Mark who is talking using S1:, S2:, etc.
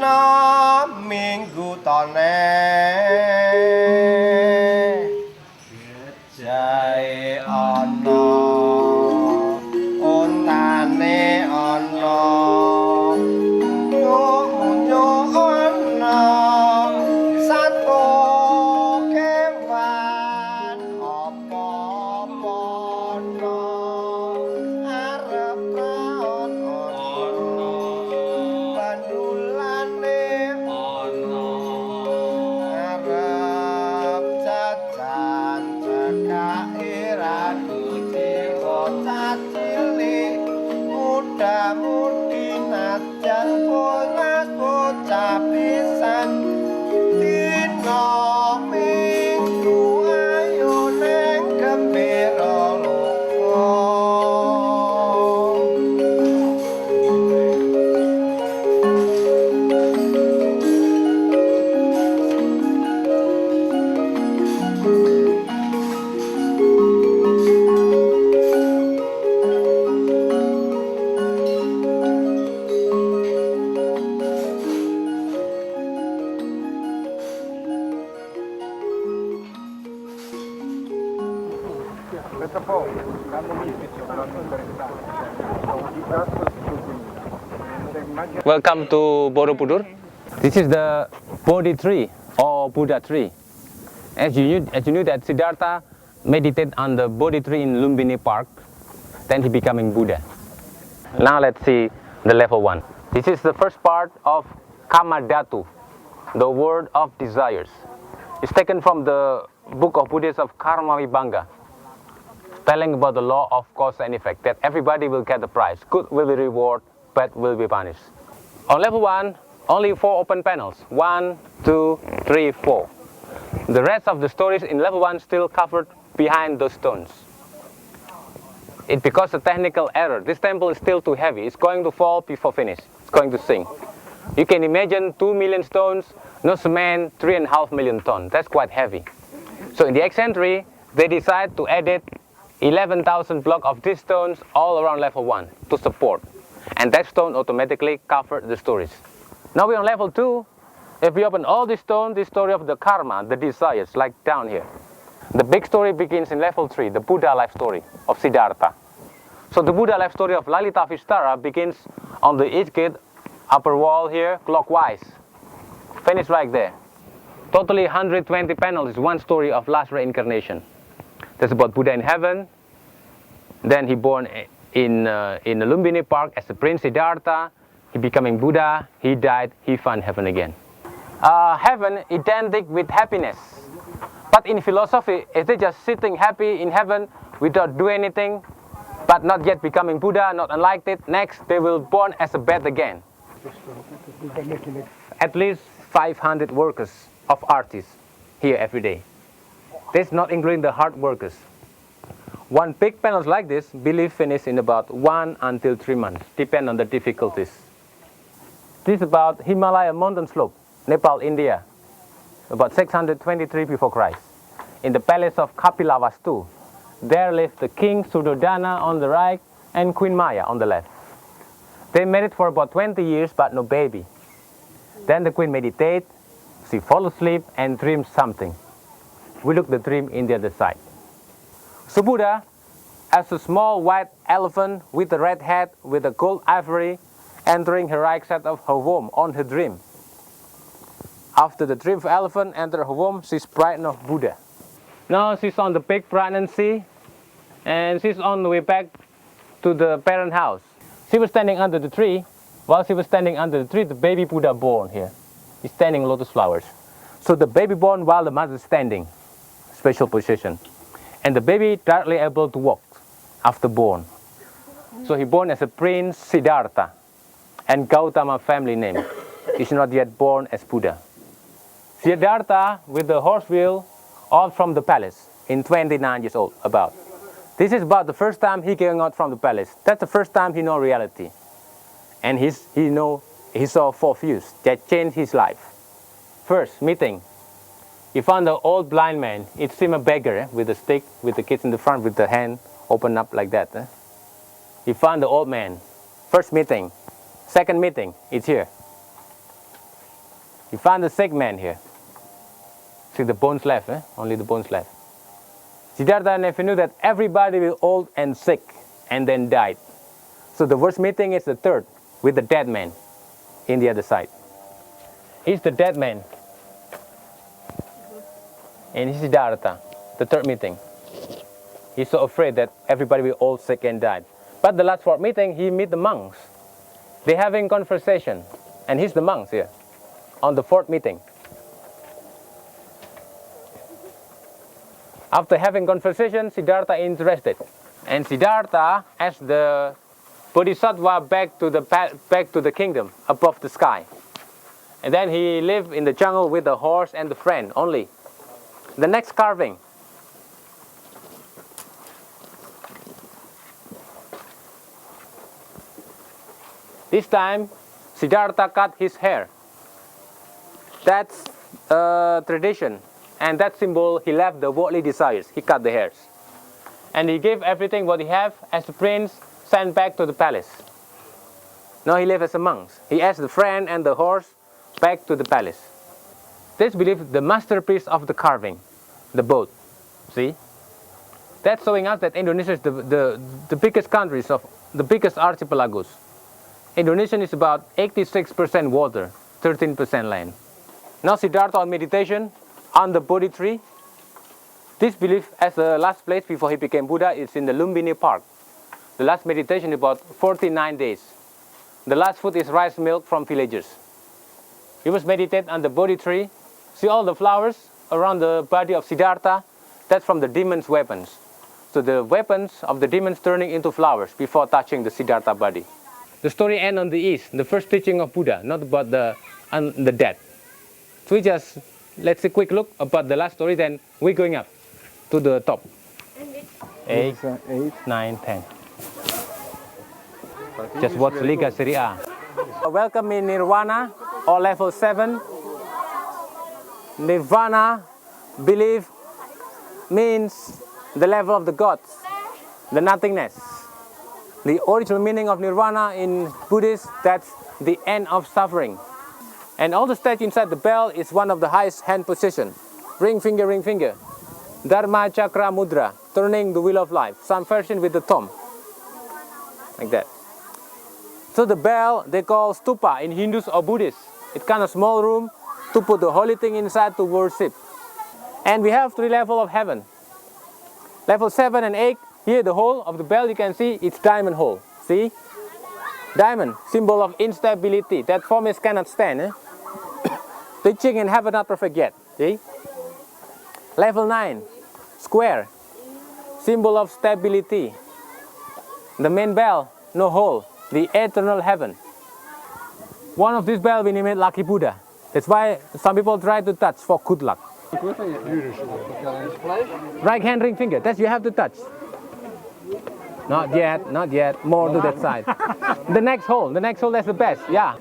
S1: ana minggu tone jae ana ontane ana nyuk ana satu kewan apa-apa arep raon ana bandulane ana arep jajan cekake ratu jiwa cilik muda-mudi najan polas bocah pisan dina minggu ayo neng gembira loka.
S2: Welcome to Borobudur. This is the Bodhi tree or Buddha tree. As you knew that Siddhartha meditated on the Bodhi tree in Lumbini Park, then he becoming Buddha. Now let's see the level 1. This is the first part of Kamadhatu, the word of desires. It's taken from the book of Buddhist of Karma Vibhanga, telling about the law of cause and effect, that everybody will get the prize. Good will be reward, bad will be punished. On level 1, only 4 open panels. 1, 2, 3, 4. The rest of the stories in level 1 still covered behind those stones. It's because of technical error. This temple is still too heavy. It's going to fall before finish. It's going to sink. You can imagine 2 million stones, no cement, 3.5 million tons. That's quite heavy. So in the X century, they decided to edit 11,000 blocks of these stones all around level 1 to support. And that stone automatically covered the stories. Now we're on level 2. If we open all these stones, the story of the karma, the desires, like down here. The big story begins in level 3, the Buddha life story of Siddhartha. So the Buddha life story of Lalita Vistara begins on the east gate, upper wall here, clockwise. Finish right there. Totally 120 panels is one story of last reincarnation. That's about Buddha in heaven. Then he born in the Lumbini Park as a Prince Siddhartha. He becoming Buddha. He died. He found heaven again. Heaven identical with happiness. But in philosophy, if they just sitting happy in heaven without doing anything, but not yet becoming Buddha, not unlike it, next they will born as a bat again. At least 500 workers of artists here every day. This not including the hard workers. One big panel like this, believe finish in about 1 until 3 months, depend on the difficulties. This is about Himalaya mountain slope, Nepal, India, about 623 before Christ. In the palace of Kapilavastu, there lived the king Suddhodana on the right and Queen Maya on the left. They married for about 20 years but no baby. Then the queen meditate, she fall asleep and dreams something. We look the dream in the other side. So Buddha, as a small white elephant with a red head with a gold ivory, entering her right side of her womb on her dream. After the dream of elephant enter her womb, she's pregnant of Buddha. Now she's on the big pregnancy, and she's on the way back to the parent house. She was standing under the tree. While she was standing under the tree, the baby Buddha born here. He's standing lotus flowers. So the baby born while the mother is standing, special position. And the baby directly able to walk after born. So he born as a Prince Siddhartha and Gautama family name. He's not yet born as Buddha. Siddhartha with the horse wheel all from the palace in 29 years old about. This is about the first time he came out from the palace. That's the first time he know reality. And he saw 4 views that changed his life. First, meeting. He found an old blind man. It seemed a beggar with a stick, with the kids in the front, with the hand open up like that. He found the old man. First meeting. Second meeting, it's here. He found the sick man here. See the bones left, only the bones left. Siddhartha never knew that everybody was old and sick and then died. So the worst meeting is the third, with the dead man in the other side. He's the dead man. And he's Siddhartha, the third meeting. He's so afraid that everybody will all sick and died. But the last fourth meeting, he meet the monks. They're having conversation. And he's the monks here, on the fourth meeting. After having conversation, Siddhartha interested. And Siddhartha asked the Bodhisattva back to the kingdom, above the sky. And then he lived in the jungle with the horse and the friend only. The next carving. This time, Siddhartha cut his hair. That's a tradition. And that symbol, he left the worldly desires. He cut the hairs. And he gave everything what he have as the prince sent back to the palace. Now he lived as a monk. He asked the friend and the horse back to the palace. This believe the masterpiece of the carving, the boat. See? That's showing us that Indonesia is the biggest countries of the biggest archipelagos. Indonesia is about 86% water, 13% land. Now Siddhartha on meditation on the Bodhi tree. This belief as the last place before he became Buddha is in the Lumbini Park. The last meditation is about 49 days. The last food is rice milk from villagers. He was meditate on the Bodhi tree. See all the flowers around the body of Siddhartha? That's from the demon's weapons. So the weapons of the demons turning into flowers before touching the Siddhartha body. The story ends on the east, the first teaching of Buddha, not about the dead. So we just, let's take a quick look about the last story, then we're going up to the top. 8, 9, 10. Just watch Liga Serie A. Welcome in Nirvana, or level 7. Nirvana, belief, means the level of the gods, the nothingness. The original meaning of Nirvana in Buddhist, that's the end of suffering. And all the stage inside the bell is one of the highest hand position. Ring finger, ring finger. Dharma Chakra Mudra, turning the wheel of life. Some version with the thumb. Like that. So the bell they call stupa in Hindus or Buddhists. It's kind of small room to put the holy thing inside to worship. And we have 3 levels of heaven. Level 7 and 8, here the hole of the bell you can see, it's diamond hole. See? Diamond, symbol of instability. That form is cannot stand. Teaching in heaven not perfect yet. See? Level 9, square, symbol of stability. The main bell, no hole, the eternal heaven. One of these bells we name it Lucky Buddha. That's why some people try to touch for good luck. Right hand ring finger, that's you have to touch. Not yet, not yet, more to that side. The next hole, that's the best, yeah.